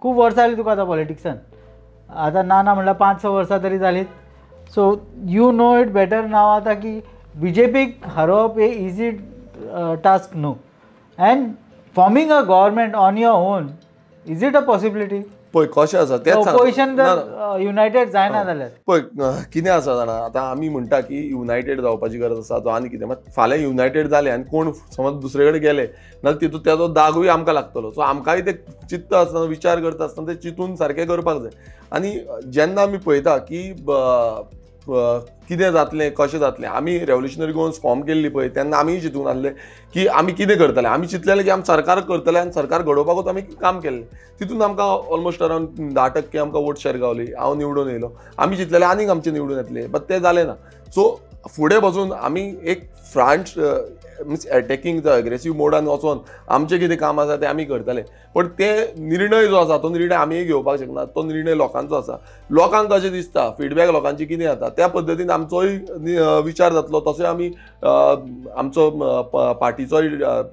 खूप वर्सां जालीं तुका आतां पॉलिटिक्सान, आतां ना म्हणल्यार 5-6 वर्सां तरी जालीं. So you know it better now आतां की BJPक हारोवप हे इजी टास्क न्हू. And forming a government on your own, is it a possibility? पळय कशें आसा तेच ऑपोजिशन जर युनायटेड जायना जाल्यार पळय कितें आसा जाणा, आतां आमी म्हणटा की युनायटेड जावपाची गरज आसा तो आनी कितें, मात फाल्यां युनायटेड जाले आनी कोण समज दुसरे कडेन गेले जाल्यार तितून तेजो दागूय आमकां लागतलो. सो आमकांय ते चिंतता आसतना विचार करता आसतना ते चिंतून सारकें करपाक जाय. आनी जेन्ना आमी पळयता की कितें जातलें कशें जातलें, आमी रेव्होल्युशनरी गोवन्स फॉर्म केल्ली पळय तेन्ना आमीय चिंतून आसले की आमी कितें करतले. आमी चिंतलेलें की आमी सरकार करतले आनी सरकार घडोवपाकूच आमी काम केल्लें. तितून आमकां ऑलमोस्ट अरावंड 10% आमकां वोट शेअर गावली. हांव निवडून येयलो. आमी चिंतलेलें आनीक आमचे निवडून येतले, बट तें जालें ना. सो फुडें वचून आमी एक फ्रंट मिन्स अटॅकिंग एग्रेसीव मोडान वचोन आमचें कितें काम आसा तें आमी करतले. पण ते निर्णय जो आसा तो निर्णय आमी घेवपाक शकना. तो निर्णय लोकांचो आसा. लोकांक कशें दिसता, फीडबॅक लोकांची कितें जाता त्या पद्दतीन आमचोय विचार जातलो. तसोय आमी आमचो पार्टीचोय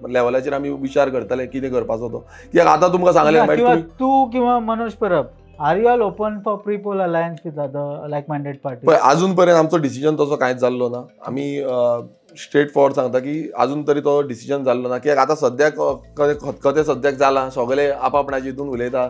लेवलाचेर आमी विचार करतले कितें करपाचो तो. कित्याक आतां तुमकां सांगलें तूं किंवा Manoj Parab, are you all open for pre poll alliance with other like minded party? पळय अजून पर्यंत आमचो डिसिजन तसो कांयच जाल्लो ना. आमी स्ट्रेट फॉरवर्ड सांगता की अजून तरी तो डिसिजन जाल्लो ना. कित्याक आतां सद्याक खतखतें सद्याक जालां, सगळे आपापणाचे हितून उलयता.